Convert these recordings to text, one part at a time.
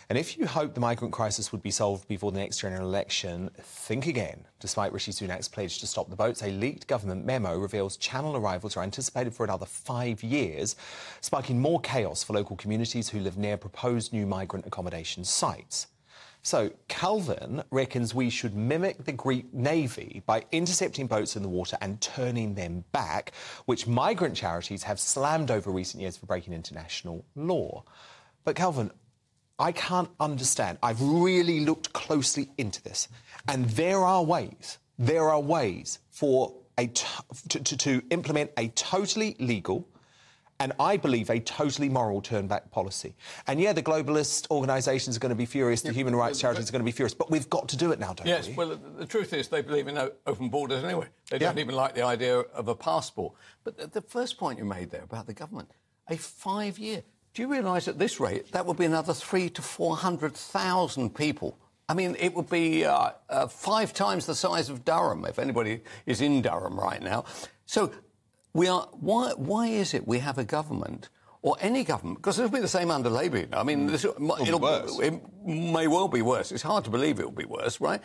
And if you hope the migrant crisis would be solved before the next general election, think again. Despite Rishi Sunak's pledge to stop the boats, a leaked government memo reveals Channel arrivals are anticipated for another 5 years, sparking more chaos for local communities who live near proposed new migrant accommodation sites. So, Kelvin reckons we should mimic the Greek Navy by intercepting boats in the water and turning them back, which migrant charities have slammed over recent years for breaking international law. But, Kelvin, I can't understand. I've really looked closely into this, and there are ways for to implement a totally legal and, I believe, a totally moral turn-back policy. And, yeah, the globalist organisations are going to be furious, the human rights charities are going to be furious, but we've got to do it now, don't we? Yes, well, the truth is they believe in open borders anyway. They don't even like the idea of a passport. But the first point you made there about the government, a 5-year... Do you realise at this rate that would be another 300,000 to 400,000 people? I mean, it would be 5 times the size of Durham, if anybody is in Durham right now. So... Why is it we have a government, or any government, because it'll be the same under Labour, you know? I mean, it may well be worse. It's hard to believe it'll be worse, right?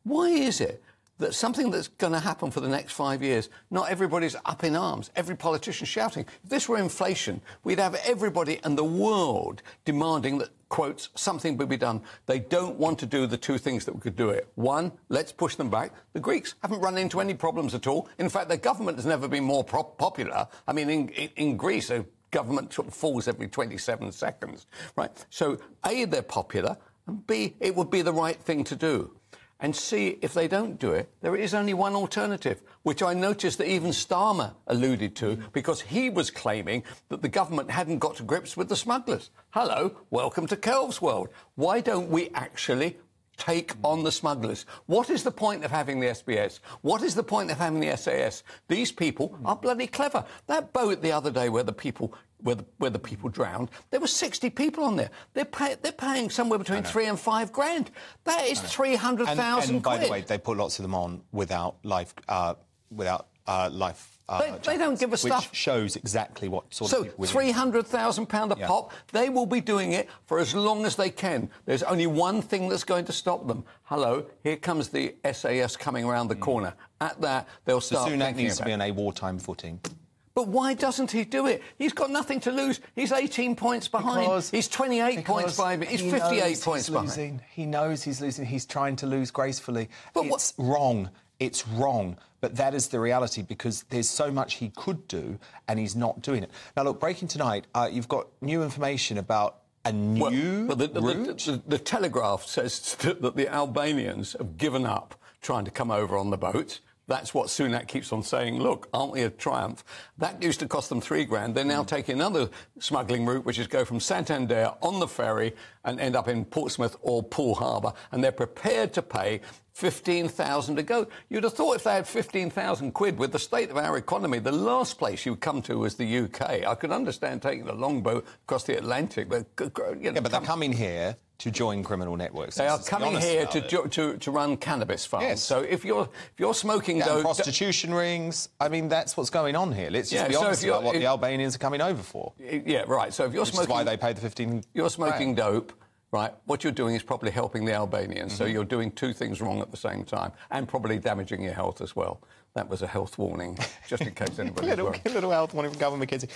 Why is it that something that's going to happen for the next 5 years, not everybody's up in arms, every politician shouting? If this were inflation, we'd have everybody in the world demanding that, quotes, something would be done. They don't want to do the 2 things that we could do it. 1, let's push them back. The Greeks haven't run into any problems at all. In fact, their government has never been more popular. I mean, in Greece, a government sort of falls every 27 seconds, right? So, A, they're popular, and B, it would be the right thing to do. And C, if they don't do it, there is only one alternative, which I noticed that even Starmer alluded to, because he was claiming that the government hadn't got to grips with the smugglers. Hello, welcome to Kelv's world. Why don't we actually take on the smugglers? What is the point of having the SBS? What is the point of having the SAS? These people are bloody clever. That boat the other day where the people drowned, there were 60 people on there. They're paying somewhere between 3 and 5 grand. That is 300,000 And by the way, they put lots of them on without life. They don't give a stuff. Which shows exactly what sort of people... So, £300,000 a pop, they will be doing it for as long as they can. There's only one thing that's going to stop them. Hello, here comes the SAS coming around the corner. At that, they'll start... So Sunak needs to be on a wartime footing. But why doesn't he do it? He's got nothing to lose. He's 18 points behind. He's 28 points behind. He's 58 points behind. He knows he's losing. He's trying to lose gracefully. But it's wrong. It's wrong. But that is the reality, because there's so much he could do and he's not doing it. Now, look, breaking tonight, you've got new information about a new route. The Telegraph says that the Albanians have given up trying to come over on the boat. That's what Sunak keeps on saying. Look, aren't we a triumph? That used to cost them 3 grand. They're now taking another smuggling route, which is go from Santander on the ferry and end up in Portsmouth or Poole Harbour, and they're prepared to pay 15,000 to go. You'd have thought if they had 15,000 quid with the state of our economy, the last place you would come to was the UK. I could understand taking the longboat across the Atlantic, but you know, yeah, but they're coming here to join criminal networks. They are coming here to run cannabis farms. Yes. So if you're smoking dope, prostitution rings. I mean, that's what's going on here. Let's just be honest about what the Albanians are coming over for. Yeah, right. So if you're smoking, is why they paid the 15. You're smoking dope. Right, what you're doing is probably helping the Albanians, so you're doing 2 things wrong at the same time, and probably damaging your health as well. That was a health warning, just in case anybody's worried. little health warning from Kelvin MacKenzie.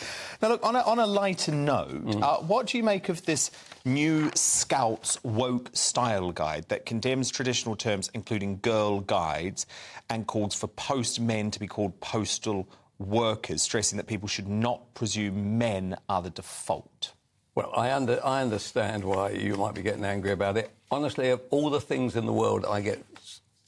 Now, look, on a lighter note, what do you make of this new Scouts woke style guide that condemns traditional terms, including girl guides, and calls for post-men to be called postal workers, stressing that people should not presume men are the default? Well, I understand why you might be getting angry about it. Honestly, of all the things in the world, I get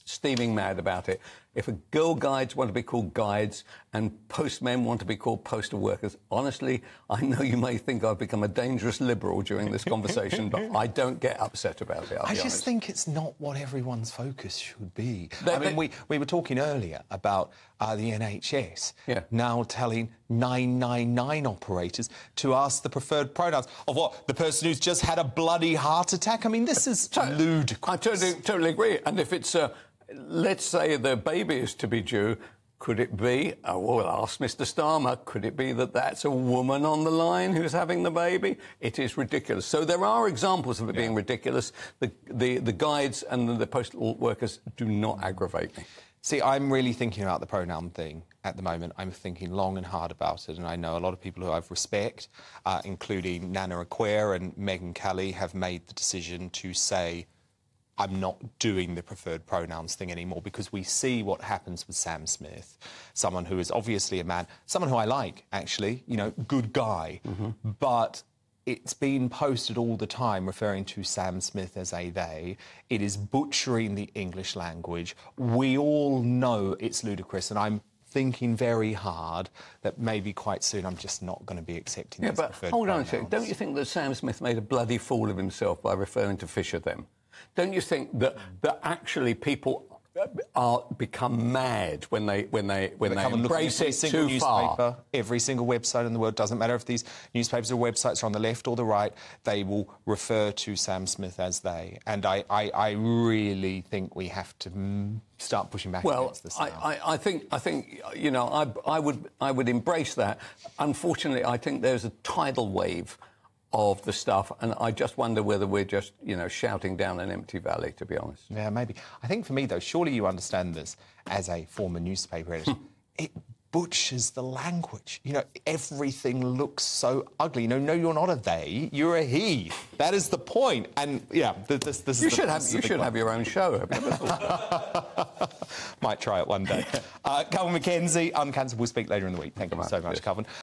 steaming mad about it. If a girl guides want to be called guides and postmen want to be called postal workers, honestly, I know you may think I've become a dangerous liberal during this conversation, but I don't get upset about it, I just think it's not what everyone's focus should be. I mean, we were talking earlier about the NHS now telling 999 operators to ask the preferred pronouns of what? The person who's just had a bloody heart attack? I mean, this is ludicrous. I totally agree. And if it's... let's say the baby is to be due, Could it be, well, ask Mr Starmer, could it be that that's a woman on the line who's having the baby? It is ridiculous. So there are examples of it being ridiculous. The guides and the postal workers do not aggravate me. See, I'm really thinking about the pronoun thing at the moment. I'm thinking long and hard about it, and I know a lot of people who I respect, including Nana Acquair and Megyn Kelly, have made the decision to say, I'm not doing the preferred pronouns thing anymore, because we see what happens with Sam Smith, someone who is obviously a man, someone who I like, actually, you know, good guy, but it's been posted all the time referring to Sam Smith as a they. It is butchering the English language. We all know it's ludicrous, and I'm thinking very hard that maybe quite soon I'm just not going to be accepting these preferred hold on a pronouns. second. Don't you think that Sam Smith made a bloody fool of himself by referring to Fisher them? Don't you think that actually people become mad when they embrace it too far? Every single website in the world, doesn't matter if these newspapers or websites are on the left or the right, they will refer to Sam Smith as they. And I really think we have to start pushing back against this. I think you know, I would embrace that. Unfortunately, I think there's a tidal wave of the stuff, and I just wonder whether we're just, you know, shouting down an empty valley, to be honest. Yeah, maybe. I think for me, though, surely you understand this as a former newspaper editor. It butchers the language. You know, everything looks so ugly. You know, no, you're not a they, you're a he. That is the point. And, yeah, this you is should have your own show. Have you ever thought? Might try it one day. Kelvin MacKenzie, Uncancelled. We'll speak later in the week. Thank you so much, Kelvin.